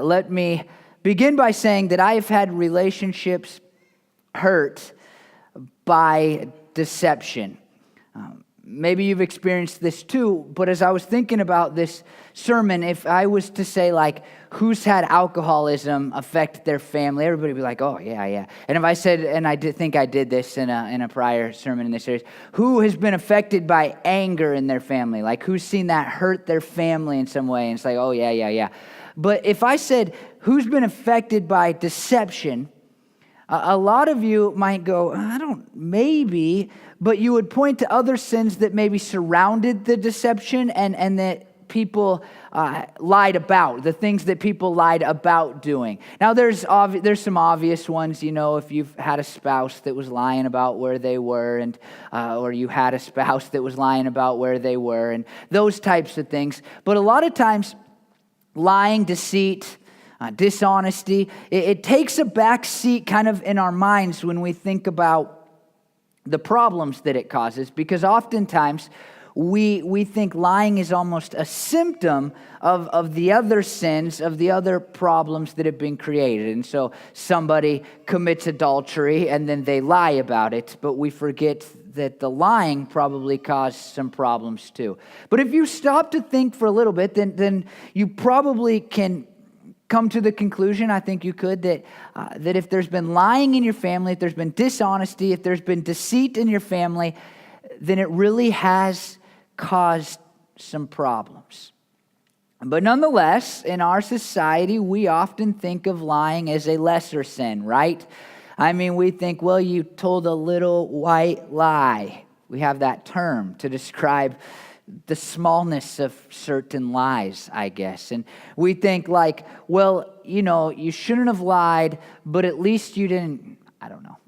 let me begin by saying that I have had relationships hurt by deception. Maybe you've experienced this too, but as I was thinking about this sermon, if I was to say, like, who's had alcoholism affect their family, everybody would be like, oh, yeah. And if I said, and I think I did this in a prior sermon in this series, who has been affected by anger in their family? Like, who's seen that hurt their family in some way? And it's like, oh, yeah. But if I said, who's been affected by deception, a lot of you might go, maybe, but you would point to other sins that maybe surrounded the deception and that people lied about, the things that people lied about doing. Now, there's some obvious ones, if you've had a spouse that was lying about where they were, and or you had a spouse that was lying about where they were, and those types of things. But a lot of times, lying, deceit, dishonesty, it takes a back seat kind of in our minds when we think about the problems that it causes, because oftentimes we think lying is almost a symptom of the other sins, of the other problems that have been created. And so somebody commits adultery and then they lie about it, but we forget that the lying probably caused some problems too. But if you stop to think for a little bit, then you probably can come to the conclusion, I think you could, that if there's been lying in your family, if there's been dishonesty, if there's been deceit in your family, then it really has caused some problems. But nonetheless, in our society, we often think of lying as a lesser sin, right? I mean, we think, well, you told a little white lie. We have that term to describe the smallness of certain lies, I guess. And we think like, well, you shouldn't have lied, but at least you didn't,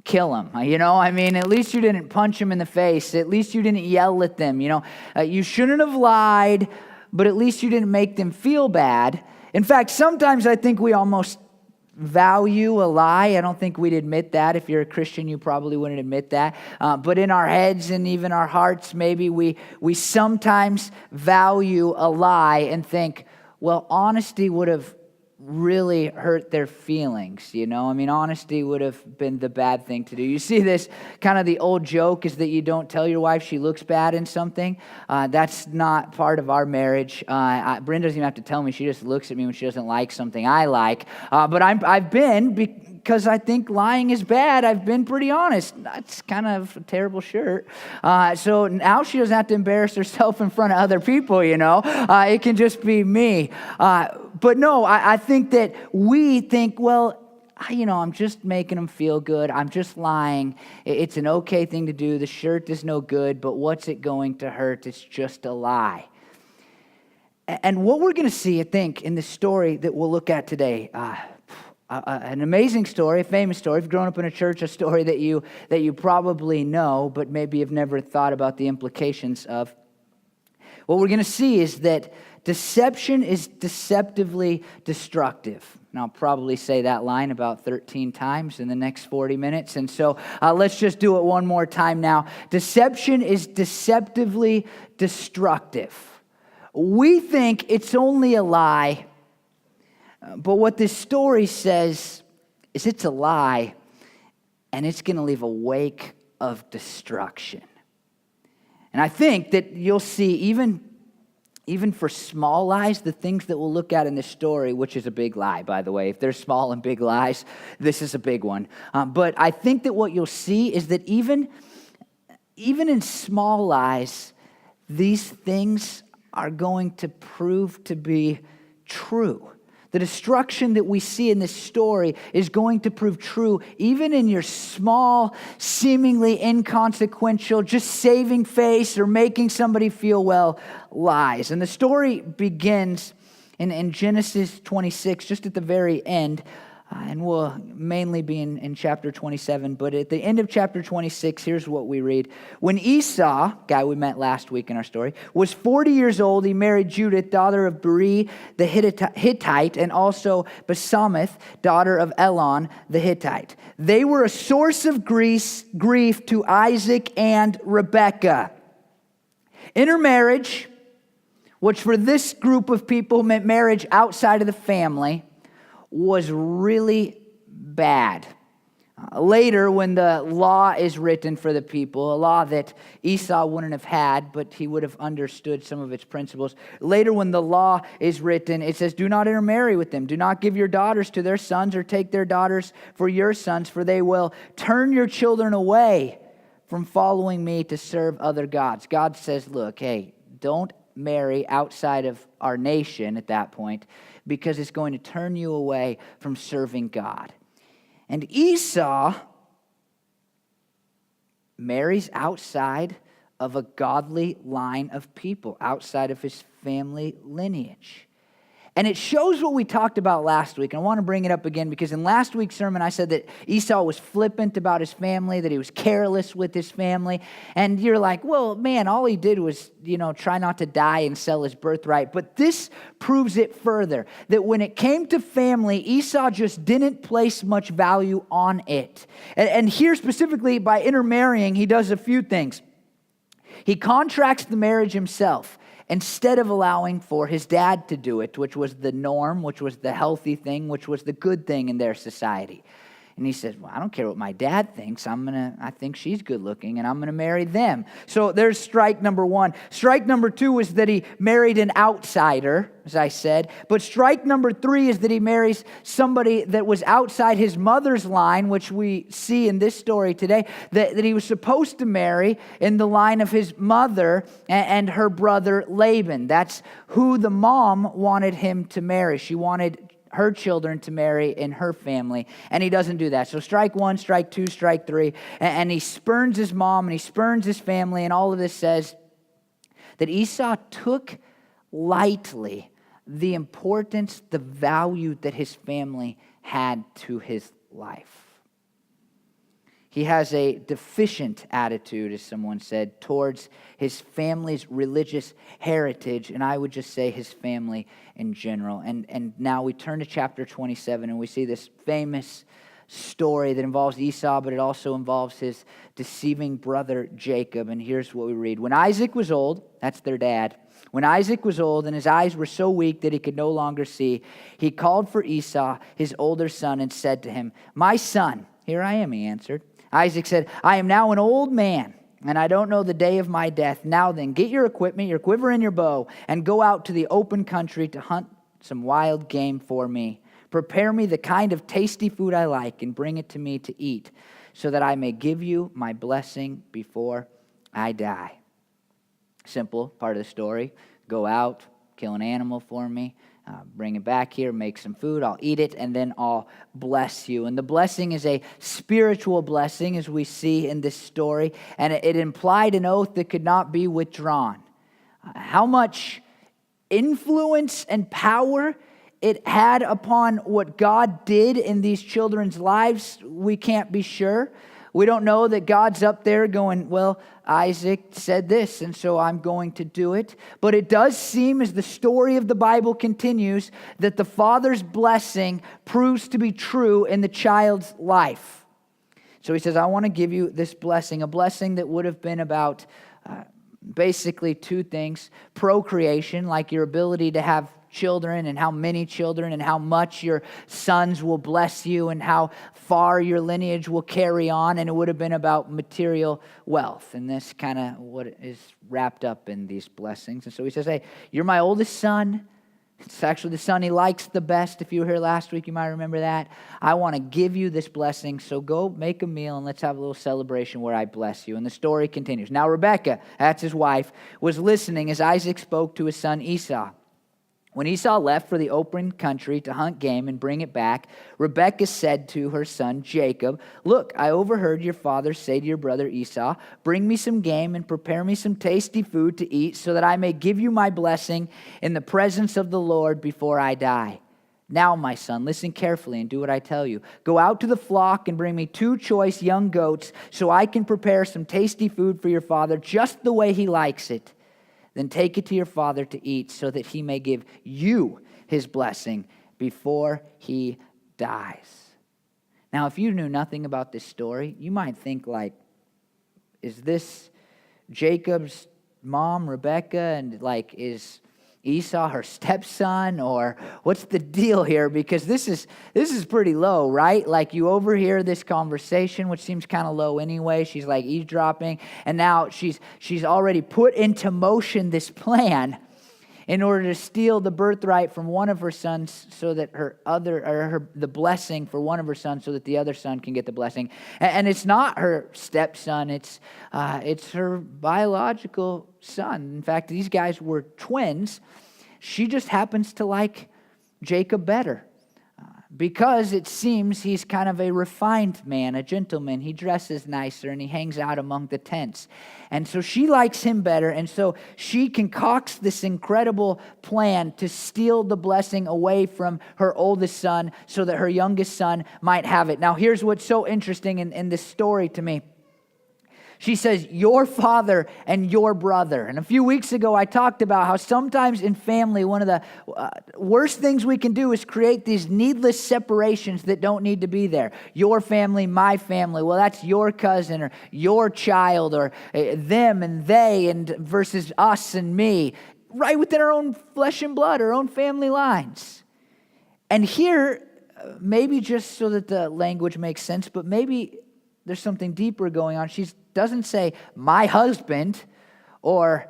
kill him. At least you didn't punch him in the face. At least you didn't yell at them. You shouldn't have lied, but at least you didn't make them feel bad. In fact, sometimes I think we almost value a lie. I don't think we'd admit that. If you're a Christian, you probably wouldn't admit that. But in our heads and even our hearts, maybe we sometimes value a lie and think, well, honesty would have really hurt their feelings, honesty would have been the bad thing to do. You see this kind of the old joke is that you don't tell your wife she looks bad in something. That's not part of our marriage. Brenda doesn't even have to tell me. She just looks at me when she doesn't like something I like. But I've been, because I think lying is bad, I've been pretty honest. That's kind of a terrible shirt. So now she doesn't have to embarrass herself in front of other people, It can just be me. But no, I think that we think, well, I'm just making them feel good. I'm just lying. It's an okay thing to do. The shirt is no good, but what's it going to hurt? It's just a lie. And what we're going to see, I think, in the story that we'll look at today, an amazing story, a famous story. If you've grown up in a church, a story that you probably know, but maybe you've never thought about the implications of. What we're going to see is that deception is deceptively destructive. And I'll probably say that line about 13 times in the next 40 minutes. And so let's just do it one more time now. Deception is deceptively destructive. We think it's only a lie, but what this story says is it's a lie, and it's going to leave a wake of destruction. And I think that you'll see, even for small lies, the things that we'll look at in this story, which is a big lie, by the way. If there's small and big lies, this is a big one. But I think that what you'll see is that even in small lies, these things are going to prove to be true. The destruction that we see in this story is going to prove true even in your small, seemingly inconsequential, just saving face or making somebody feel well lies. And the story begins in Genesis 26, just at the very end. And we'll mainly be in chapter 27. But at the end of chapter 26, here's what we read. When Esau, guy we met last week in our story, was 40 years old, he married Judith, daughter of Beri the Hittite, and also Basemeth, daughter of Elon the Hittite. They were a source of grief to Isaac and Rebekah. Intermarriage, which for this group of people meant marriage outside of the family, was really bad. Later, when the law is written for the people, a law that Esau wouldn't have had, but he would have understood some of its principles. Later, when the law is written, it says, do not intermarry with them. Do not give your daughters to their sons or take their daughters for your sons, for they will turn your children away from following me to serve other gods. God says, look, hey, don't marry outside of our nation at that point, because it's going to turn you away from serving God. And Esau marries outside of a godly line of people, outside of his family lineage. And it shows what we talked about last week. And I want to bring it up again because in last week's sermon, I said that Esau was flippant about his family, that he was careless with his family. And you're like, well, man, all he did was, try not to die and sell his birthright. But this proves it further, that when it came to family, Esau just didn't place much value on it. And here specifically, by intermarrying, he does a few things. He contracts the marriage himself, instead of allowing for his dad to do it, which was the norm, which was the healthy thing, which was the good thing in their society. And he says, well, I don't care what my dad thinks. I think she's good looking, and I'm going to marry them. So there's strike number one. Strike number two is that he married an outsider, as I said. But strike number three is that he marries somebody that was outside his mother's line, which we see in this story today, that he was supposed to marry in the line of his mother and her brother Laban. That's who the mom wanted him to marry. She wanted her children to marry in her family, and he doesn't do that. So strike one, strike two, strike three, and he spurns his mom, and he spurns his family, and all of this says that Esau took lightly the importance, the value that his family had to his life. He has a deficient attitude, as someone said, towards his family's religious heritage, and I would just say his family in general. And now we turn to chapter 27, and we see this famous story that involves Esau, but it also involves his deceiving brother Jacob. And here's what we read. When Isaac was old, that's their dad, when Isaac was old and his eyes were so weak that he could no longer see, he called for Esau, his older son, and said to him, "My son." "Here I am," he answered. Isaac said, "I am now an old man, and I don't know the day of my death. Now then, get your equipment, your quiver and your bow, and go out to the open country to hunt some wild game for me. Prepare me the kind of tasty food I like, and bring it to me to eat, so that I may give you my blessing before I die." Simple part of the story. Go out, kill an animal for me, bring it back here, make some food, I'll eat it, and then I'll bless you. And the blessing is a spiritual blessing, as we see in this story, and it implied an oath that could not be withdrawn. How much influence and power it had upon what God did in these children's lives, we can't be sure. We don't know that God's up there going, well, Isaac said this, and so I'm going to do it. But it does seem, as the story of the Bible continues, that the father's blessing proves to be true in the child's life. So he says, I want to give you this blessing, a blessing that would have been about basically two things. Procreation, like your ability to have children and how many children and how much your sons will bless you and how far your lineage will carry on. And it would have been about material wealth. And this kind of what is wrapped up in these blessings. And so he says, hey, you're my oldest son. It's actually the son he likes the best. If you were here last week, you might remember that. I want to give you this blessing. So go make a meal and let's have a little celebration where I bless you. And the story continues. Now Rebekah, that's his wife, was listening as Isaac spoke to his son Esau. When Esau left for the open country to hunt game and bring it back, Rebekah said to her son Jacob, "Look, I overheard your father say to your brother Esau, 'Bring me some game and prepare me some tasty food to eat so that I may give you my blessing in the presence of the Lord before I die. Now, my son, listen carefully and do what I tell you. Go out to the flock and bring me 2 choice young goats so I can prepare some tasty food for your father just the way he likes it. Then take it to your father to eat so that he may give you his blessing before he dies.'" Now, if you knew nothing about this story, you might think like, is this Jacob's mom, Rebekah, and like is Esau her stepson, or what's the deal here? Because this is pretty low, right? Like, you overhear this conversation, which seems kind of low anyway. She's like eavesdropping, and now she's already put into motion this plan in order to steal the birthright from one of her sons, so that the blessing for one of her sons, so that the other son can get the blessing. And it's not her stepson; it's her biological son. In fact, these guys were twins. She just happens to like Jacob better, because it seems he's kind of a refined man, a gentleman. He dresses nicer and he hangs out among the tents. And so she likes him better. And so she concocts this incredible plan to steal the blessing away from her oldest son, so that her youngest son might have it. Now, here's what's so interesting in this story to me. She says, your father and your brother. And a few weeks ago, I talked about how sometimes in family, one of the worst things we can do is create these needless separations that don't need to be there. Your family, my family. Well, that's your cousin or your child, or them and they, and versus us and me, right within our own flesh and blood, our own family lines. And here, maybe just so that the language makes sense, but maybe there's something deeper going on. She doesn't say, my husband or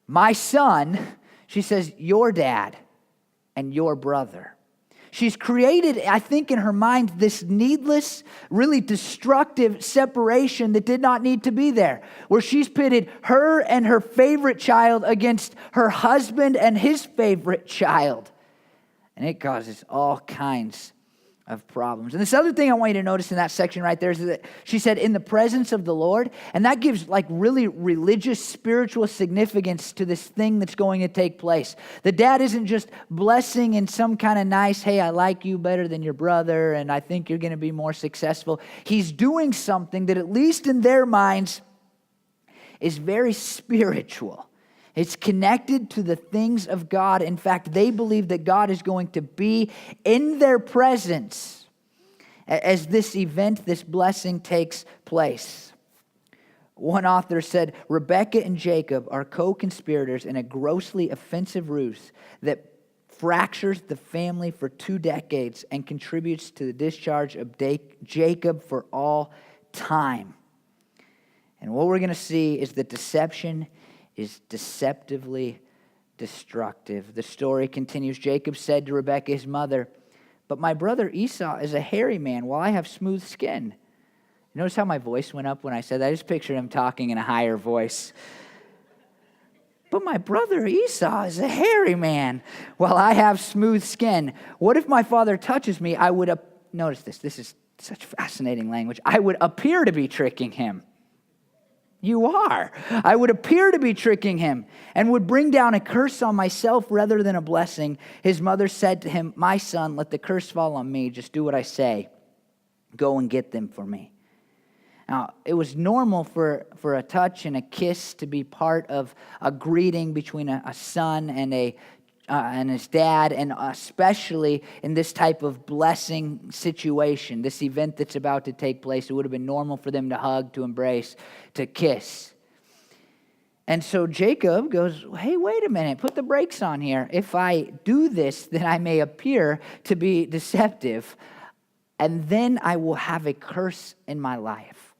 my son. She says, your dad and your brother. She's created, I think, in her mind, this needless, really destructive separation that did not need to be there, where she's pitted her and her favorite child against her husband and his favorite child. And it causes all kinds of problems. And this other thing I want you to notice in that section right there is that she said, in the presence of the Lord, and that gives like really religious, spiritual significance to this thing that's going to take place. The dad isn't just blessing in some kind of nice, hey, I like you better than your brother, and I think you're going to be more successful. He's doing something that, at least in their minds, is very spiritual. It's connected to the things of God. In fact, they believe that God is going to be in their presence as this event, this blessing takes place. One author said, Rebekah and Jacob are co-conspirators in a grossly offensive ruse that fractures the family for 2 decades and contributes to the discharge of Jacob for all time. And what we're going to see is that deception is deceptively destructive. The story continues. Jacob said to Rebekah, his mother, but my brother Esau is a hairy man, while I have smooth skin. Notice how my voice went up when I said that? I just pictured him talking in a higher voice. But my brother Esau is a hairy man, while I have smooth skin. What if my father touches me? I would, notice this is such fascinating language. I would appear to be tricking him. You are. I would appear to be tricking him and would bring down a curse on myself rather than a blessing. His mother said to him, my son, let the curse fall on me. Just do what I say. Go and get them for me. Now, it was normal for a touch and a kiss to be part of a greeting between a son and his dad, and especially in this type of blessing situation, this event that's about to take place. It would have been normal for them to hug, to embrace, to kiss. And so Jacob goes, hey, wait a minute, put the brakes on here. If I do this, then I may appear to be deceptive, and then I will have a curse in my life.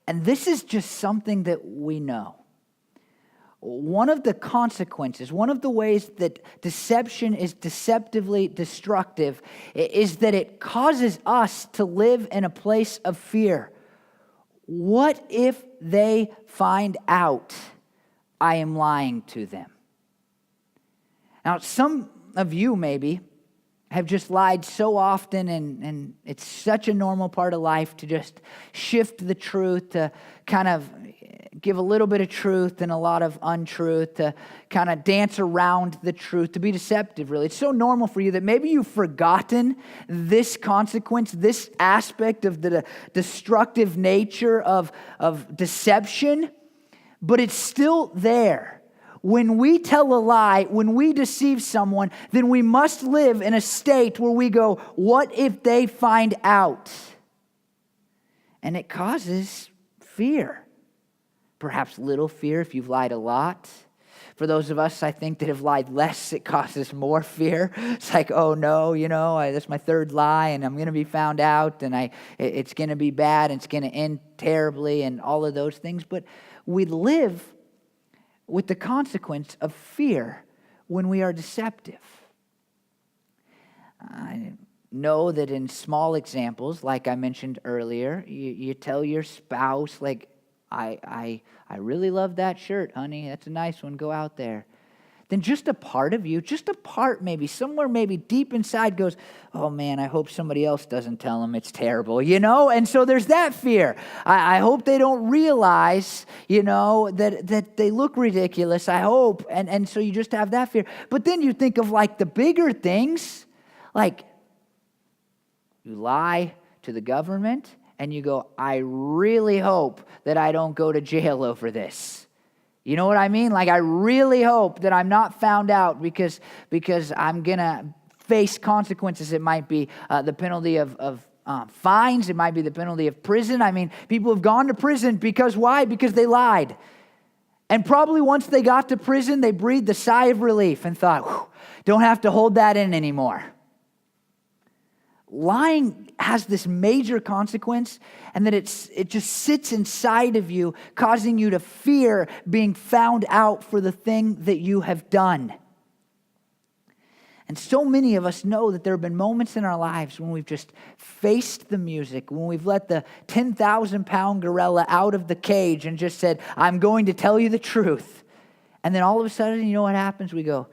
And this is just something that we know. One of the consequences, one of the ways that deception is deceptively destructive is that it causes us to live in a place of fear. What if they find out I am lying to them? Now, some of you maybe have just lied so often, and it's such a normal part of life to just shift the truth, to kind of give a little bit of truth and a lot of untruth, to kind of dance around the truth, to be deceptive, really. It's so normal for you that maybe you've forgotten this consequence, this aspect of the destructive nature of deception, but it's still there. When we tell a lie, when we deceive someone, then we must live in a state where we go, what if they find out? And it causes fear. Perhaps little fear if you've lied a lot. For those of us, I think, that have lied less, it causes more fear. It's like, oh no, that's my third lie, and I'm going to be found out, and it's going to be bad, and it's going to end terribly, and all of those things. But we live with the consequence of fear when we are deceptive. I know that in small examples, like I mentioned earlier, you tell your spouse, like, I really love that shirt, honey. That's a nice one. Go out there. Then just a part of you, just a part maybe, somewhere maybe deep inside goes, oh man, I hope somebody else doesn't tell them it's terrible, And so there's that fear. I hope they don't realize, that they look ridiculous. I hope. And so you just have that fear. But then you think of like the bigger things, like you lie to the government and you go, I really hope that I don't go to jail over this. You know what I mean? Like, I really hope that I'm not found out because I'm going to face consequences. It might be the penalty of fines. It might be the penalty of prison. I mean, people have gone to prison because why? Because they lied. And probably once they got to prison, they breathed a sigh of relief and thought, don't have to hold that in anymore. Lying has this major consequence, and that it just sits inside of you, causing you to fear being found out for the thing that you have done. And so many of us know that there have been moments in our lives when we've just faced the music, when we've let the 10,000-pound gorilla out of the cage and just said, I'm going to tell you the truth. And then all of a sudden, you know what happens? We go,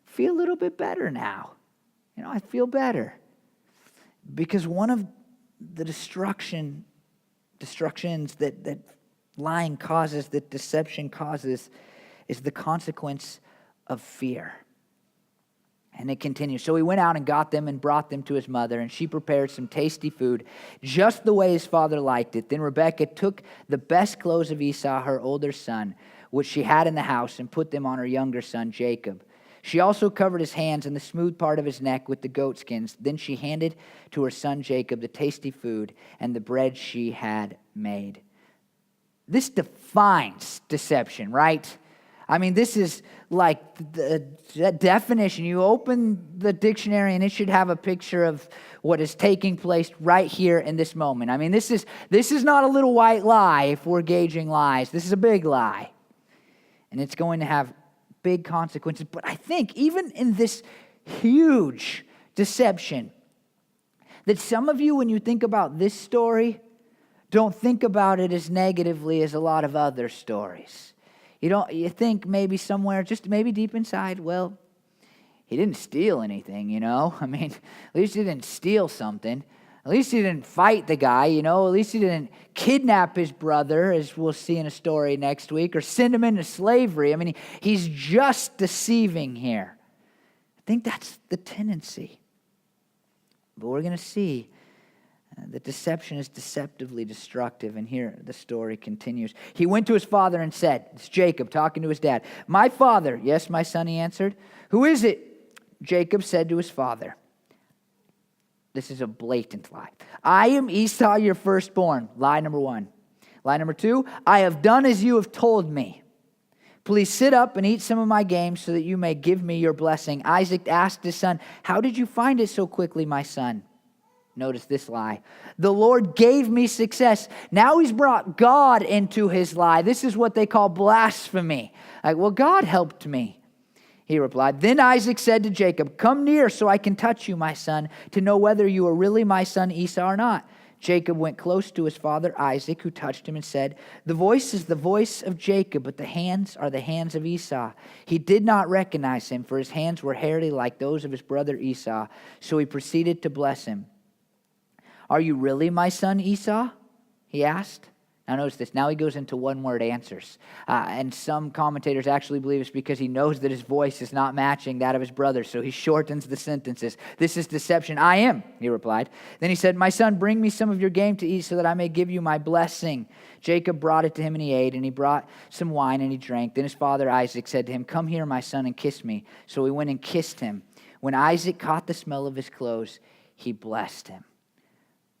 feel a little bit better now. I feel better. Because one of the destructions that lying causes, that deception causes, is the consequence of fear. And it continues. So he went out and got them and brought them to his mother, and she prepared some tasty food, just the way his father liked it. Then Rebekah took the best clothes of Esau, her older son, which she had in the house, and put them on her younger son, Jacob. She also covered his hands and the smooth part of his neck with the goat skins. Then she handed to her son Jacob the tasty food and the bread she had made. This defines deception, right? I mean, this is like the definition. You open the dictionary and it should have a picture of what is taking place right here in this moment. I mean, this is not a little white lie if we're gauging lies. This is a big lie. And it's going to have big consequences. But I think even in this huge deception, that some of you, when you think about this story, don't think about it as negatively as a lot of other stories. You think maybe somewhere, just maybe deep inside, well, he didn't steal anything, I mean, at least he didn't steal something. At least he didn't fight the guy, At least he didn't kidnap his brother, as we'll see in a story next week, or send him into slavery. I mean, he's just deceiving here. I think that's the tendency. But we're going to see that deception is deceptively destructive. And here the story continues. He went to his father and said, it's Jacob talking to his dad, my father. Yes, my son, he answered. Who is it? Jacob said to his father. This is a blatant lie. I am Esau, your firstborn. Lie number one. Lie number two, I have done as you have told me. Please sit up and eat some of my game so that you may give me your blessing. Isaac asked his son, how did you find it so quickly, my son? Notice this lie. The Lord gave me success. Now he's brought God into his lie. This is what they call blasphemy. Like, well, God helped me. He replied, then Isaac said to Jacob, come near so I can touch you, my son, to know whether you are really my son Esau or not. Jacob went close to his father Isaac, who touched him and said, the voice is the voice of Jacob, but the hands are the hands of Esau. He did not recognize him, for his hands were hairy like those of his brother Esau. So he proceeded to bless him. Are you really my son Esau? He asked. Now notice this. Now he goes into one-word answers. And some commentators actually believe it's because he knows that his voice is not matching that of his brother. So he shortens the sentences. This is deception. I am, he replied. Then he said, my son, bring me some of your game to eat so that I may give you my blessing. Jacob brought it to him and he ate, and he brought some wine and he drank. Then his father Isaac said to him, come here, my son, and kiss me. So he went and kissed him. When Isaac caught the smell of his clothes, he blessed him.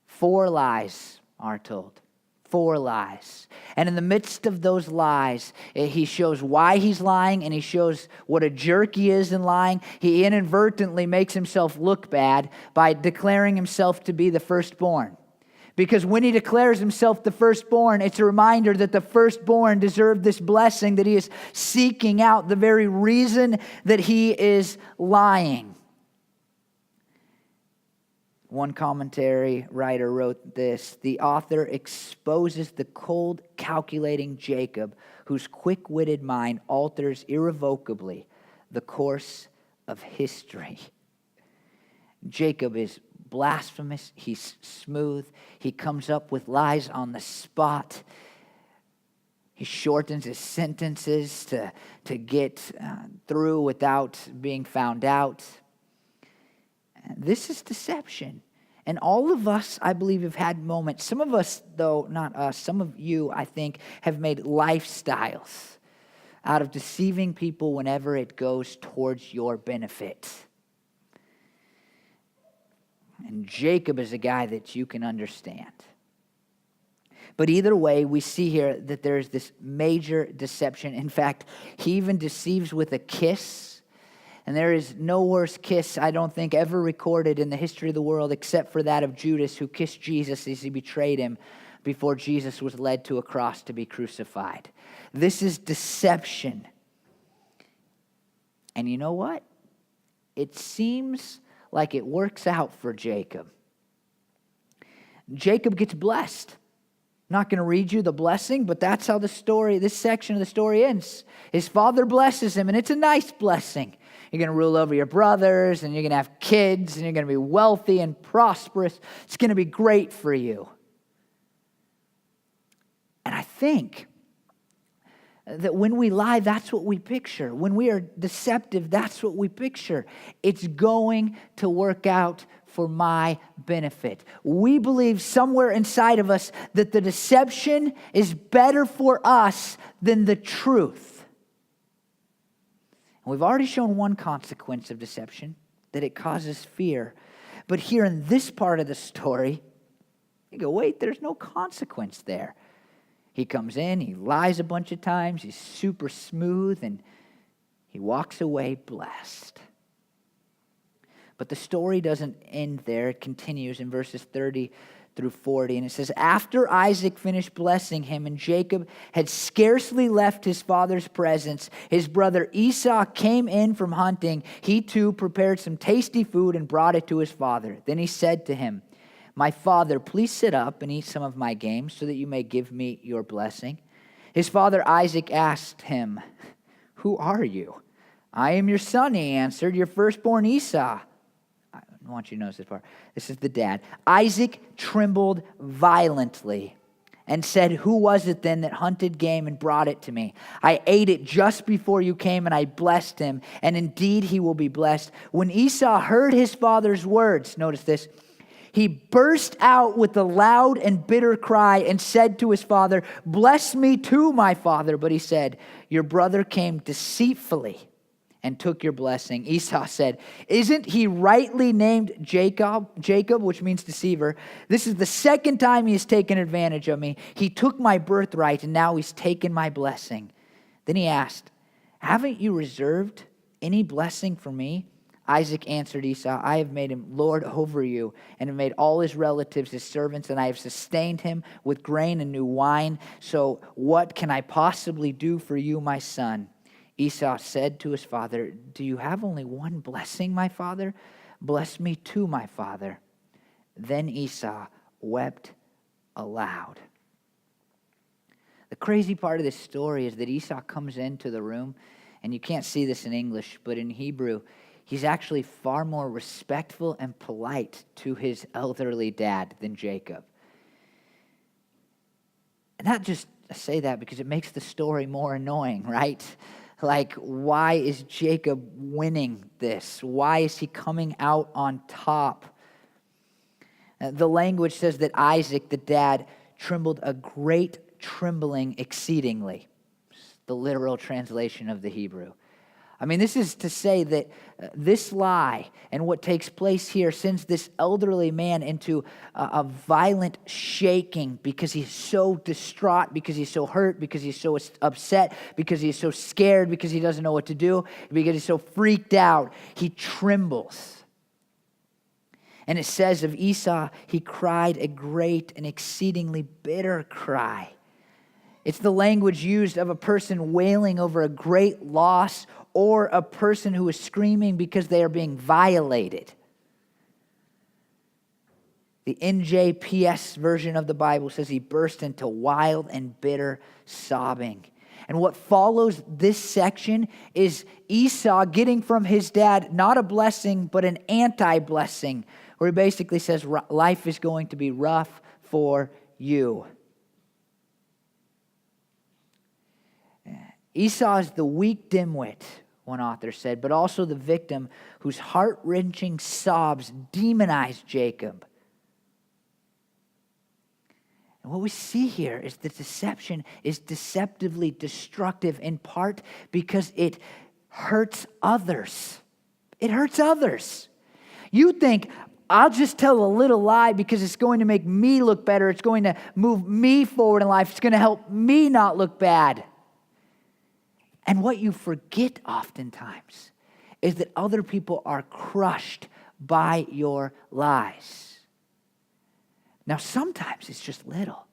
4 lies are told. 4 lies. And in the midst of those lies, he shows why he's lying, and he shows what a jerk he is in lying. He inadvertently makes himself look bad by declaring himself to be the firstborn. Because when he declares himself the firstborn, it's a reminder that the firstborn deserved this blessing, that he is seeking out the very reason that he is lying. One commentary writer wrote this: the author exposes the cold, calculating Jacob, whose quick-witted mind alters irrevocably the course of history. Jacob is blasphemous, he's smooth, he comes up with lies on the spot. He shortens his sentences to get through without being found out. This is deception. And all of us, I believe, have had moments. Some of us, though, not us, some of you, I think, have made lifestyles out of deceiving people whenever it goes towards your benefit. And Jacob is a guy that you can understand. But either way, we see here that there's this major deception. In fact, he even deceives with a kiss. And there is no worse kiss, I don't think, ever recorded in the history of the world except for that of Judas, who kissed Jesus as he betrayed him before Jesus was led to a cross to be crucified. This is deception. And you know what? It seems like it works out for Jacob. Jacob gets blessed. I'm not going to read you the blessing, but that's how this section of the story ends. His father blesses him, and it's a nice blessing. You're going to rule over your brothers, and you're going to have kids, and you're going to be wealthy and prosperous. It's going to be great for you. And I think that when we lie, that's what we picture. When we are deceptive, that's what we picture. It's going to work out for my benefit. We believe somewhere inside of us that the deception is better for us than the truth. And we've already shown one consequence of deception, that it causes fear. But here in this part of the story, you go, wait, there's no consequence there. He comes in, he lies a bunch of times, he's super smooth, and he walks away blessed. But the story doesn't end there. It continues in verses 30 through 40. And it says, after Isaac finished blessing him and Jacob had scarcely left his father's presence, his brother Esau came in from hunting. He too prepared some tasty food and brought it to his father. Then he said to him, my father, please sit up and eat some of my game so that you may give me your blessing. His father Isaac asked him, who are you? I am your son, he answered, your firstborn Esau. I want you to notice this part. This is the dad. Isaac trembled violently and said, who was it then that hunted game and brought it to me? I ate it just before you came, and I blessed him, and indeed he will be blessed. When Esau heard his father's words, notice this, he burst out with a loud and bitter cry and said to his father, bless me too, my father. But he said, your brother came deceitfully and took your blessing. Esau said, isn't he rightly named Jacob, which means deceiver? This is the second time he has taken advantage of me. He took my birthright, and now he's taken my blessing. Then he asked, haven't you reserved any blessing for me? Isaac answered Esau, I have made him lord over you, and have made all his relatives his servants, and I have sustained him with grain and new wine. So what can I possibly do for you, my son? Esau said to his father, do you have only one blessing, my father? Bless me too, my father. Then Esau wept aloud. The crazy part of this story is that Esau comes into the room, and you can't see this in English, but in Hebrew, he's actually far more respectful and polite to his elderly dad than Jacob. And not just I say that because it makes the story more annoying, right? Like, why is Jacob winning this? Why is he coming out on top? The language says that Isaac, the dad, trembled a great trembling exceedingly. It's the literal translation of the Hebrew. I mean, this is to say that this lie and what takes place here sends this elderly man into a violent shaking because he's so distraught, because he's so hurt, because he's so upset, because he's so scared, because he doesn't know what to do, because he's so freaked out. He trembles. And it says of Esau, he cried a great and exceedingly bitter cry. It's the language used of a person wailing over a great loss or a person who is screaming because they are being violated. The NJPS version of the Bible says he burst into wild and bitter sobbing. And what follows this section is Esau getting from his dad not a blessing, but an anti-blessing, where he basically says, life is going to be rough for you. Esau is the weak dimwit, one author said, but also the victim whose heart-wrenching sobs demonize Jacob. And what we see here is that deception is deceptively destructive in part because it hurts others. It hurts others. You think, I'll just tell a little lie because it's going to make me look better. It's going to move me forward in life. It's going to help me not look bad. And what you forget oftentimes is that other people are crushed by your lies. Now, sometimes it's just little.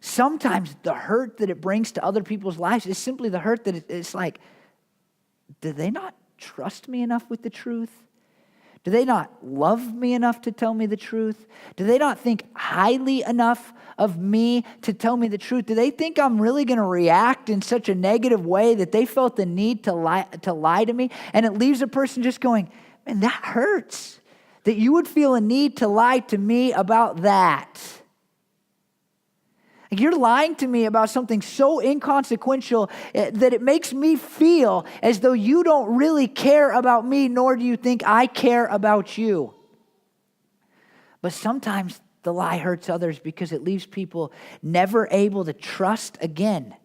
Sometimes the hurt that it brings to other people's lives is simply the hurt that it's like, do they not trust me enough with the truth? Do they not love me enough to tell me the truth? Do they not think highly enough of me to tell me the truth? Do they think I'm really going to react in such a negative way that they felt the need to lie to me? And it leaves a person just going, man, that hurts. That you would feel a need to lie to me about that. You're lying to me about something so inconsequential that it makes me feel as though you don't really care about me, nor do you think I care about you. But sometimes the lie hurts others because it leaves people never able to trust again.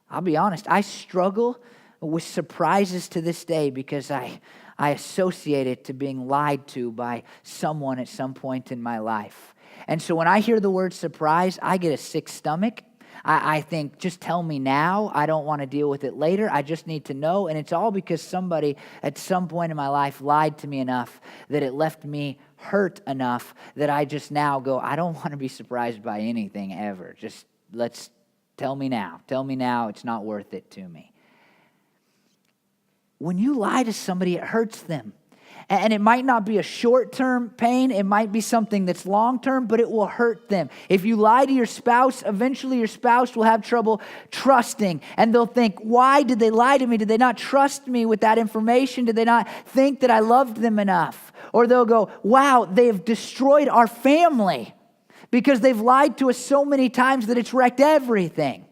I'll be honest, I struggle with surprises to this day because I associate it to being lied to by someone at some point in my life. And so when I hear the word surprise, I get a sick stomach. I think, just tell me now. I don't want to deal with it later. I just need to know. And it's all because somebody at some point in my life lied to me enough that it left me hurt enough that I just now go, I don't want to be surprised by anything ever. Just tell me now. Tell me now. It's not worth it to me. When you lie to somebody, it hurts them. And it might not be a short-term pain. It might be something that's long-term, but it will hurt them. If you lie to your spouse, eventually your spouse will have trouble trusting. And they'll think, why did they lie to me? Did they not trust me with that information? Did they not think that I loved them enough? Or they'll go, wow, they have destroyed our family because they've lied to us so many times that it's wrecked everything.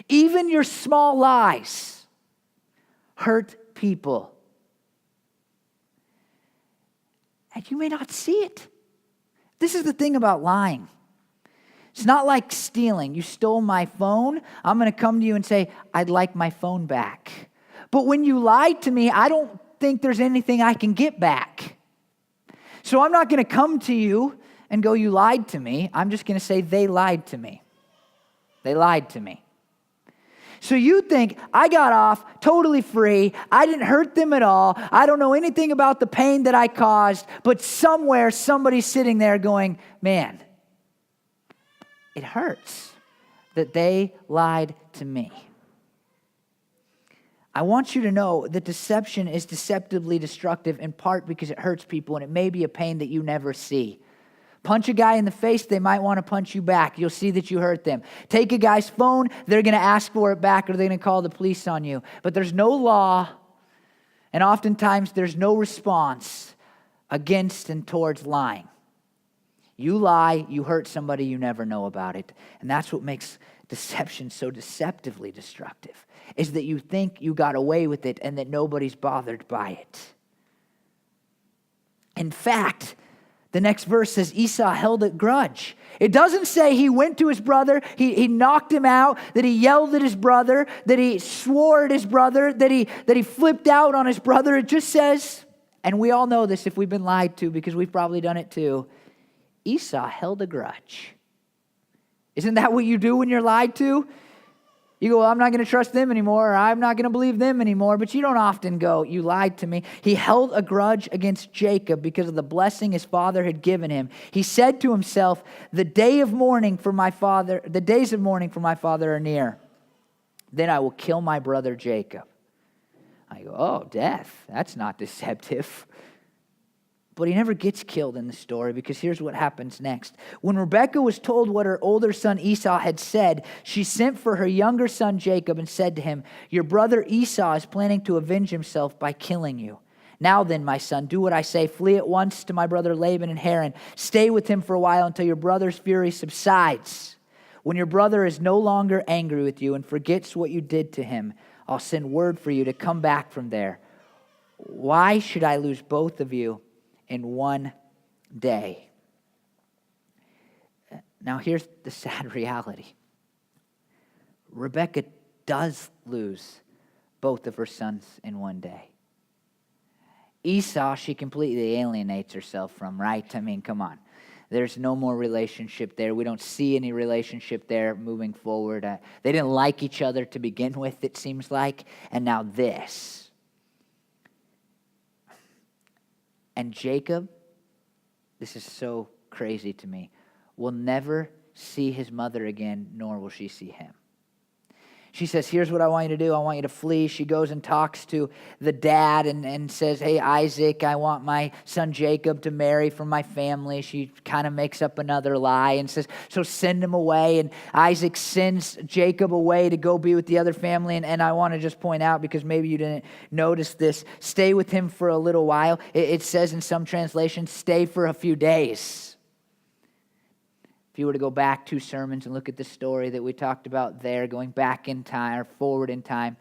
Even your small lies hurt people. And you may not see it. This is the thing about lying. It's not like stealing. You stole my phone. I'm going to come to you and say, I'd like my phone back. But when you lied to me, I don't think there's anything I can get back. So I'm not going to come to you and go, you lied to me. I'm just going to say, they lied to me. They lied to me. So you think, I got off totally free. I didn't hurt them at all. I don't know anything about the pain that I caused. But somewhere, somebody's sitting there going, man, it hurts that they lied to me. I want you to know that deception is deceptively destructive in part because it hurts people and it may be a pain that you never see. Punch a guy in the face, they might want to punch you back. You'll see that you hurt them. Take a guy's phone, they're going to ask for it back or they're going to call the police on you. But there's no law, and oftentimes there's no response against and towards lying. You lie, you hurt somebody, you never know about it. And that's what makes deception so deceptively destructive, is that you think you got away with it and that nobody's bothered by it. In fact, The next verse says Esau held a grudge. It doesn't say he went to his brother, he knocked him out, that he yelled at his brother, that he swore at his brother, that he flipped out on his brother. It just says, and we all know this if we've been lied to because we've probably done it too, Esau held a grudge. Isn't that what you do when you're lied to? You go, well, I'm not going to trust them anymore, or I'm not going to believe them anymore, but you don't often go, you lied to me. He held a grudge against Jacob because of the blessing his father had given him. He said to himself, the days of mourning for my father are near. Then I will kill my brother Jacob. I go, oh, death, that's not deceptive. But he never gets killed in the story because here's what happens next. When Rebekah was told what her older son Esau had said, she sent for her younger son Jacob and said to him, your brother Esau is planning to avenge himself by killing you. Now then, my son, do what I say. Flee at once to my brother Laban in Haran. Stay with him for a while until your brother's fury subsides. When your brother is no longer angry with you and forgets what you did to him, I'll send word for you to come back from there. Why should I lose both of you in one day? Now here's the sad reality. Rebekah does lose both of her sons in one day. Esau, she completely alienates herself from, right? I mean, come on. There's no more relationship there. We don't see any relationship there moving forward. They didn't like each other to begin with, it seems like. And now this. And Jacob, this is so crazy to me, will never see his mother again, nor will she see him. She says, here's what I want you to do. I want you to flee. She goes and talks to the dad and says, hey, Isaac, I want my son Jacob to marry from my family. She kind of makes up another lie and says, so send him away. And Isaac sends Jacob away to go be with the other family. And I want to just point out, because maybe you didn't notice this, stay with him for a little while. It says in some translations, stay for a few days. If you were to go back 2 sermons and look at the story that we talked about there, going back in time or forward in time,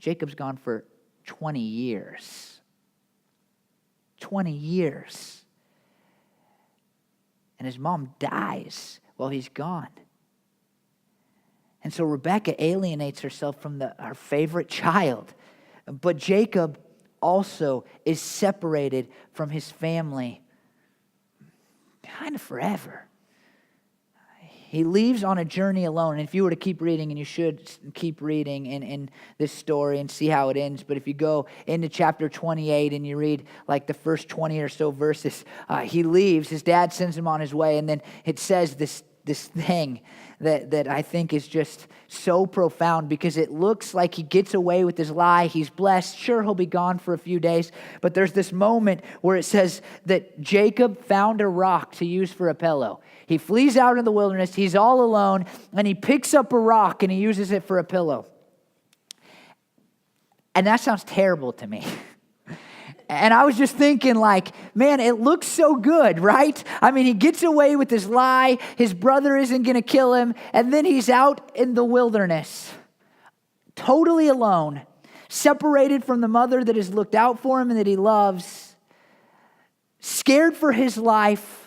Jacob's gone for 20 years. 20 years. And his mom dies while he's gone. And so Rebekah alienates herself from her favorite child. But Jacob also is separated from his family kind of forever. He leaves on a journey alone. And if you were to keep reading, and you should keep reading in this story and see how it ends, but if you go into chapter 28 and you read like the first 20 or so verses, he leaves. His dad sends him on his way, and then it says this thing that I think is just so profound, because it looks like he gets away with his lie. He's blessed. Sure, he'll be gone for a few days, but there's this moment where it says that Jacob found a rock to use for a pillow. He flees out in the wilderness. He's all alone, and he picks up a rock and he uses it for a pillow. And that sounds terrible to me. And I was just thinking, like, man, it looks so good, right? I mean, he gets away with his lie. His brother isn't going to kill him. And then he's out in the wilderness, totally alone, separated from the mother that has looked out for him and that he loves, scared for his life,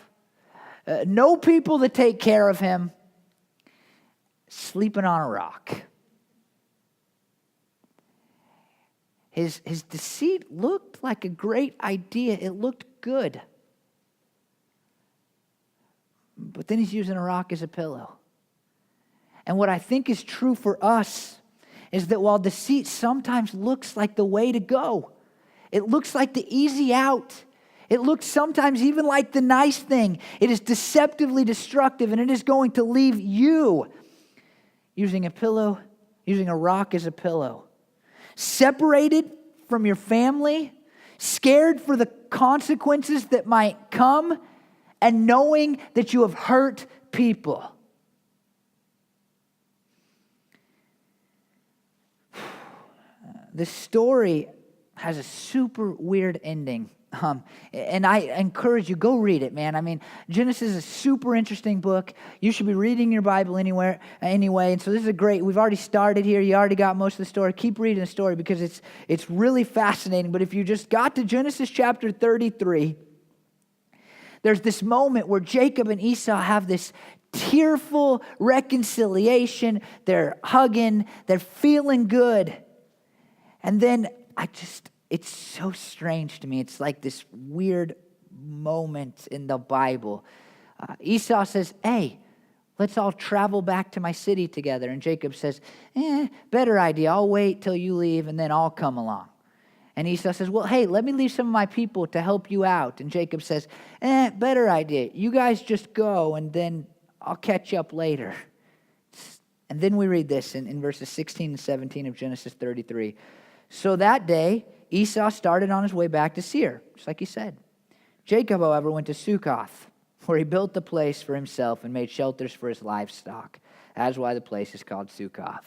no people to take care of him, sleeping on a rock. His deceit looked like a great idea. It looked good. But then he's using a rock as a pillow. And what I think is true for us is that while deceit sometimes looks like the way to go, it looks like the easy out, it looks sometimes even like the nice thing, it is deceptively destructive, and it is going to leave you using a rock as a pillow. Separated from your family, scared for the consequences that might come, and knowing that you have hurt people. This story has a super weird ending. And I encourage you, go read it, man. I mean, Genesis is a super interesting book. You should be reading your Bible anyway. And so this is a great, we've already started here. You already got most of the story. Keep reading the story because it's really fascinating. But if you just got to Genesis chapter 33, There's this moment where Jacob and Esau have this tearful reconciliation. They're hugging, they're feeling good. And then it's so strange to me. It's like this weird moment in the Bible. Esau says, hey, let's all travel back to my city together. And Jacob says, better idea. I'll wait till you leave and then I'll come along. And Esau says, well, hey, let me leave some of my people to help you out. And Jacob says, better idea. You guys just go and then I'll catch up later. And then we read this in verses 16 and 17 of Genesis 33. So that day, Esau started on his way back to Seir, just like he said. Jacob, however, went to Sukkoth, where he built a place for himself and made shelters for his livestock. That's why the place is called Sukkoth.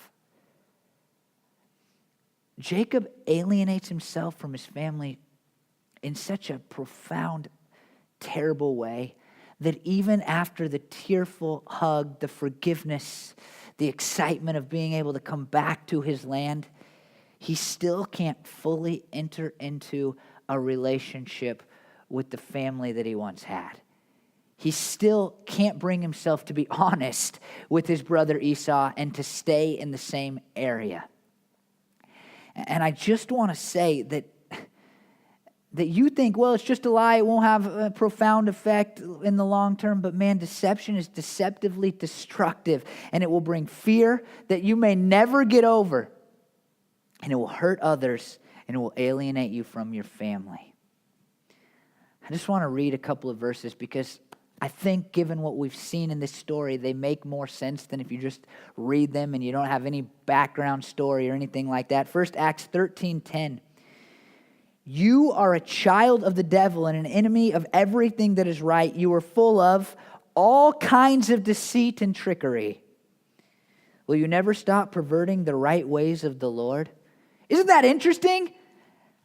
Jacob alienates himself from his family in such a profound, terrible way that even after the tearful hug, the forgiveness, the excitement of being able to come back to his land, he still can't fully enter into a relationship with the family that he once had. He still can't bring himself to be honest with his brother Esau and to stay in the same area. And I just want to say that you think, well, it's just a lie, it won't have a profound effect in the long term, but man, deception is deceptively destructive, and it will bring fear that you may never get over, and it will hurt others, and it will alienate you from your family. I just want to read a couple of verses because I think given what we've seen in this story, they make more sense than if you just read them and you don't have any background story or anything like that. First, Acts 13:10. You are a child of the devil and an enemy of everything that is right. You are full of all kinds of deceit and trickery. Will you never stop perverting the right ways of the Lord? Isn't that interesting?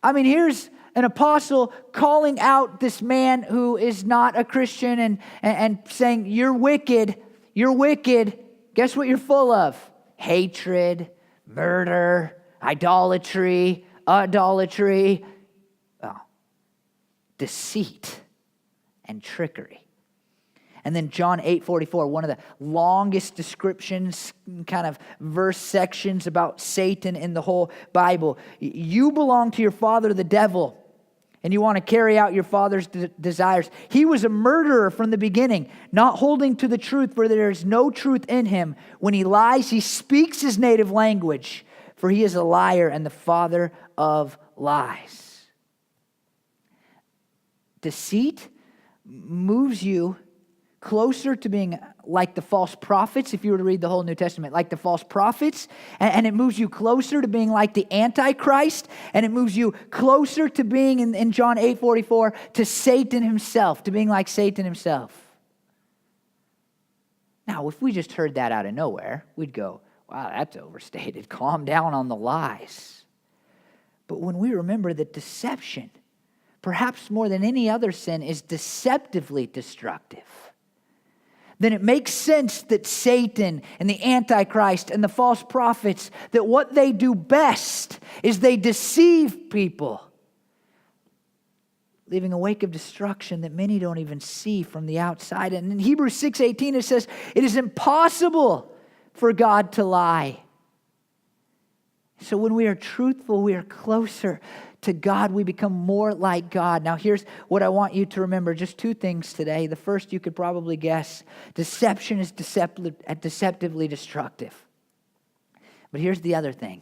I mean, here's an apostle calling out this man who is not a Christian and saying, you're wicked, you're wicked. Guess what you're full of? Hatred, murder, idolatry, deceit, and trickery. And then John 8:44, one of the longest descriptions, kind of verse sections about Satan in the whole Bible. You belong to your father, the devil, and you want to carry out your father's desires. He was a murderer from the beginning, not holding to the truth, for there is no truth in him. When he lies, he speaks his native language, for he is a liar and the father of lies. Deceit moves you closer to being like the false prophets, if you were to read the whole New Testament, like the false prophets, and it moves you closer to being like the Antichrist, and it moves you closer to being, in John 8:44, to Satan himself, to being like Satan himself. Now, if we just heard that out of nowhere, we'd go, wow, that's overstated. Calm down on the lies. But when we remember that deception, perhaps more than any other sin, is deceptively destructive, then it makes sense that Satan and the Antichrist and the false prophets, that what they do best is they deceive people, leaving a wake of destruction that many don't even see from the outside. And in Hebrews 6:18 it says, it is impossible for God to lie. So when we are truthful, we are closer to God. We become more like God. Now here's what I want you to remember. Just two things today. The first, you could probably guess. Deception is deceptively destructive. But here's the other thing.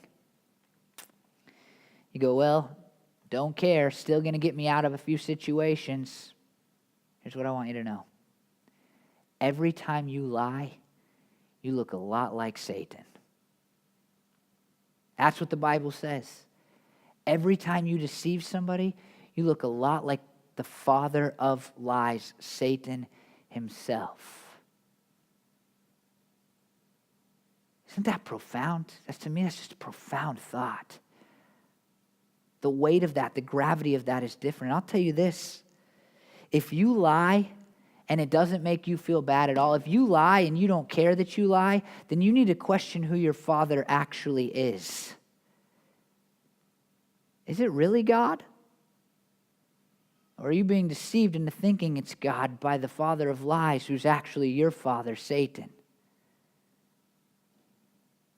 You go, well, don't care. Still going to get me out of a few situations. Here's what I want you to know. Every time you lie, you look a lot like Satan. That's what the Bible says. Every time you deceive somebody, you look a lot like the father of lies, Satan himself. Isn't that profound? To me, that's just a profound thought. The weight of that, the gravity of that is different. I'll tell you this. If you lie and it doesn't make you feel bad at all, if you lie and you don't care that you lie, then you need to question who your father actually is. Is it really God? Or Or are you being deceived into thinking it's God by the father of lies, who's actually your father, Satan?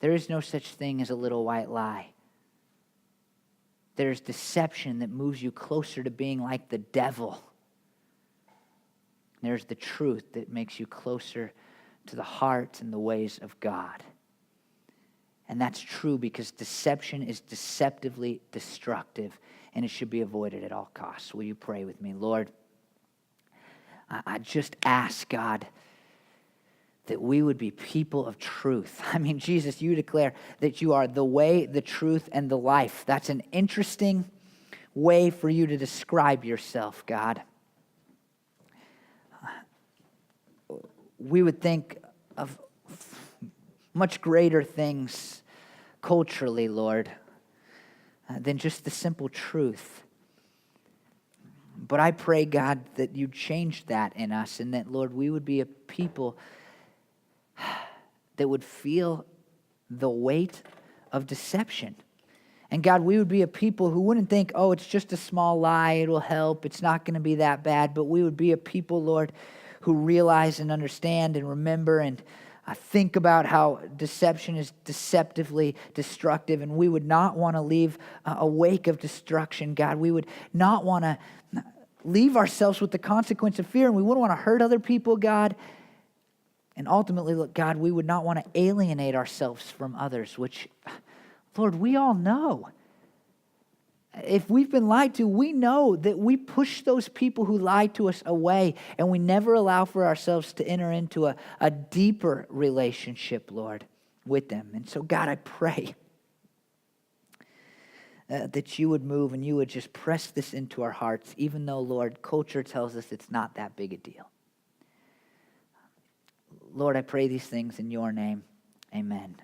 There is no such thing as a little white lie. There's deception that moves you closer to being like the devil. There's the truth that makes you closer to the heart and the ways of God. And that's true because deception is deceptively destructive, and it should be avoided at all costs. Will you pray with me? Lord, I just ask, God, that we would be people of truth. I mean, Jesus, you declare that you are the way, the truth, and the life. That's an interesting way for you to describe yourself, God. We would think of much greater things culturally, Lord, than just the simple truth. But I pray, God, that you change that in us and that, Lord, we would be a people that would feel the weight of deception. And God, we would be a people who wouldn't think, oh, it's just a small lie, it'll help, it's not going to be that bad. But we would be a people, Lord, who realize and understand and remember and think about how deception is deceptively destructive, and we would not want to leave a wake of destruction, God. We would not want to leave ourselves with the consequence of fear, and we wouldn't want to hurt other people, God. And ultimately, look, God, we would not want to alienate ourselves from others, which, Lord, we all know. If we've been lied to, we know that we push those people who lie to us away, and we never allow for ourselves to enter into a deeper relationship, Lord, with them. And so, God, I pray that you would move and you would just press this into our hearts, even though, Lord, culture tells us it's not that big a deal. Lord, I pray these things in your name. Amen.